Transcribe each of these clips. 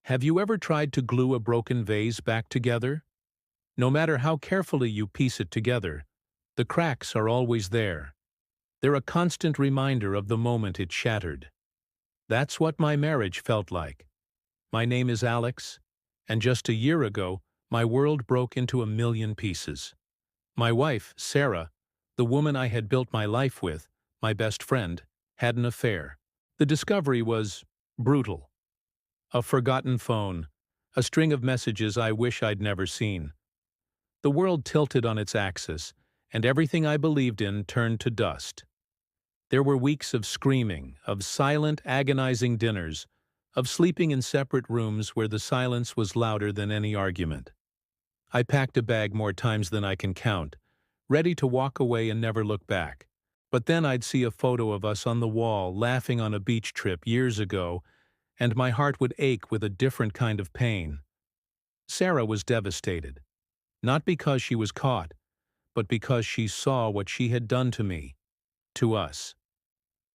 Have you ever tried to glue a broken vase back together? No matter how carefully you piece it together, the cracks are always there. They're a constant reminder of the moment it shattered. That's what my marriage felt like. My name is Alex, and just a year ago, my world broke into a million pieces. My wife, Sarah, the woman I had built my life with, my best friend, had an affair. The discovery was brutal. A forgotten phone, a string of messages I wish I'd never seen. The world tilted on its axis, and everything I believed in turned to dust. There were weeks of screaming, of silent, agonizing dinners, of sleeping in separate rooms where the silence was louder than any argument. I packed a bag more times than I can count, ready to walk away and never look back. But then I'd see a photo of us on the wall laughing on a beach trip years ago, and my heart would ache with a different kind of pain. Sarah was devastated, not because she was caught, but because she saw what she had done to me, to us.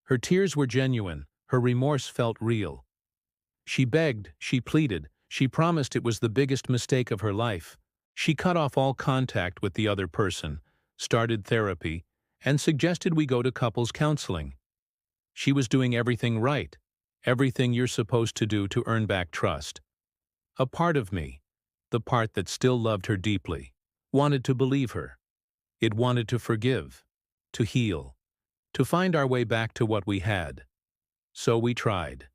Her tears were genuine, her remorse felt real. She begged, she pleaded, she promised it was the biggest mistake of her life. She cut off all contact with the other person, started therapy, and suggested we go to couples counseling. She was doing everything right, everything you're supposed to do to earn back trust. A part of me, the part that still loved her deeply, wanted to believe her. It wanted to forgive, to heal, to find our way back to what we had. So we tried.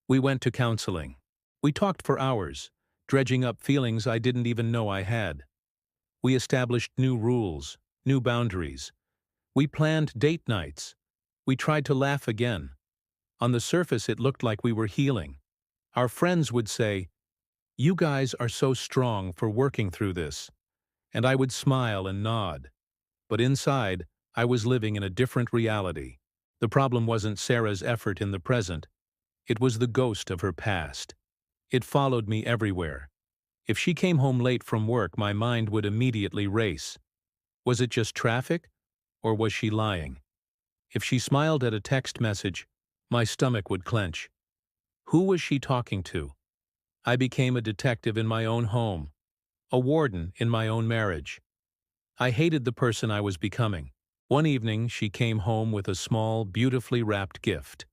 We went to counseling. We talked for hours, dredging up feelings I didn't even know I had. We established new rules, new boundaries. We planned date nights. We tried to laugh again. On the surface, it looked like we were healing. Our friends would say, "You guys are so strong for working through this." And I would smile and nod. But inside, I was living in a different reality. The problem wasn't Sarah's effort in the present. It was the ghost of her past. It followed me everywhere. If she came home late from work, my mind would immediately race. Was it just traffic? Or was she lying? If she smiled at a text message, my stomach would clench. Who was she talking to? I became a detective in my own home, a warden in my own marriage. I hated the person I was becoming. One evening, she came home with a small, beautifully wrapped gift.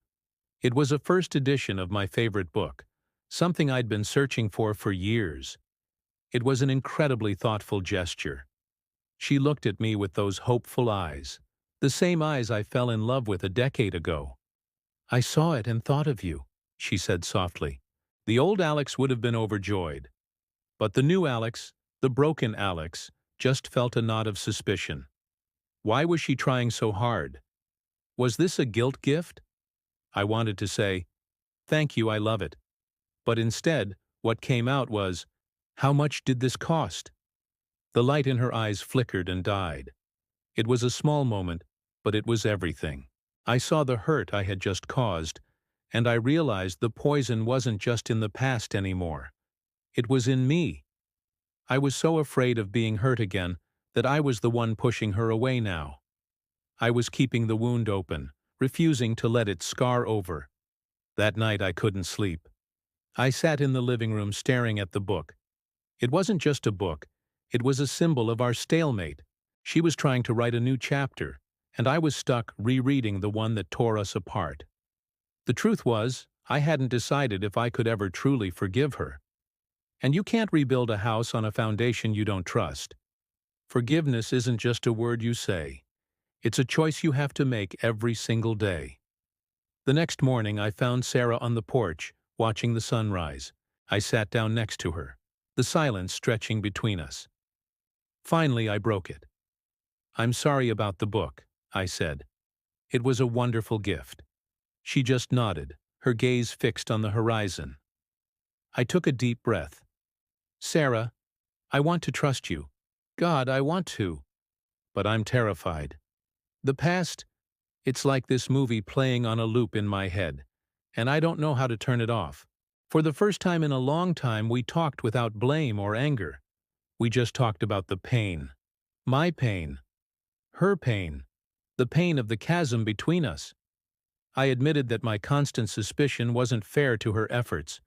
It was a first edition of my favorite book, something I'd been searching for years. It was an incredibly thoughtful gesture. She looked at me with those hopeful eyes, the same eyes I fell in love with a decade ago. "I saw it and thought of you," she said softly. The old Alex would have been overjoyed. But the new Alex, the broken Alex, just felt a knot of suspicion. Why was she trying so hard? Was this a guilt gift? I wanted to say, "Thank you, I love it." But instead, what came out was, "How much did this cost?" The light in her eyes flickered and died. It was a small moment, but it was everything. I saw the hurt I had just caused, and I realized the poison wasn't just in the past anymore. It was in me. I was so afraid of being hurt again that I was the one pushing her away now. I was keeping the wound open, refusing to let it scar over. That night I couldn't sleep. I sat in the living room staring at the book. It wasn't just a book, it was a symbol of our stalemate. She was trying to write a new chapter, and I was stuck rereading the one that tore us apart. The truth was, I hadn't decided if I could ever truly forgive her. And you can't rebuild a house on a foundation you don't trust. Forgiveness isn't just a word you say. It's a choice you have to make every single day. The next morning, I found Sarah on the porch, watching the sunrise. I sat down next to her, the silence stretching between us. Finally, I broke it. "I'm sorry about the book," I said. "It was a wonderful gift." She just nodded, her gaze fixed on the horizon. I took a deep breath. "Sarah, I want to trust you. God, I want to. But I'm terrified. The past, it's like this movie playing on a loop in my head, and I don't know how to turn it off." For the first time in a long time, we talked without blame or anger. We just talked about the pain. My pain. Her pain. The pain of the chasm between us. I admitted that my constant suspicion wasn't fair to her efforts.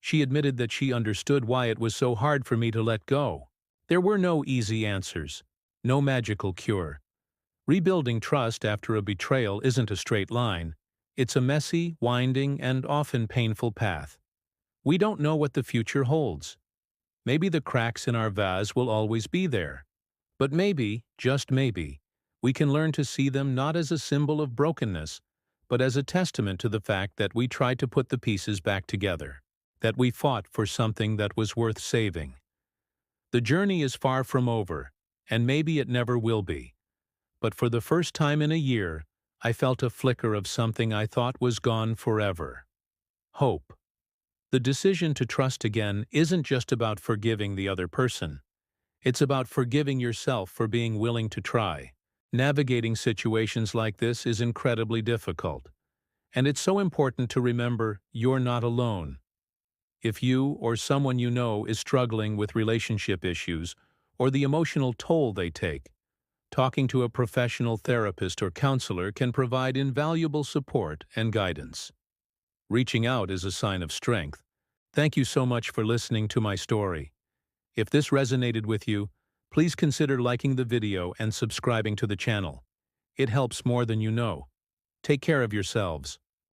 She admitted that she understood why it was so hard for me to let go. There were no easy answers, no magical cure. Rebuilding trust after a betrayal isn't a straight line. It's a messy, winding, and often painful path. We don't know what the future holds. Maybe the cracks in our vase will always be there. But maybe, just maybe, we can learn to see them not as a symbol of brokenness, but as a testament to the fact that we tried to put the pieces back together, that we fought for something that was worth saving. The journey is far from over, and maybe it never will be. But for the first time in a year, I felt a flicker of something I thought was gone forever. Hope. The decision to trust again isn't just about forgiving the other person. It's about forgiving yourself for being willing to try. Navigating situations like this is incredibly difficult. And it's so important to remember you're not alone. If you or someone you know is struggling with relationship issues or the emotional toll they take, talking to a professional therapist or counselor can provide invaluable support and guidance. Reaching out is a sign of strength. Thank you so much for listening to my story. If this resonated with you, please consider liking the video and subscribing to the channel. It helps more than you know. Take care of yourselves.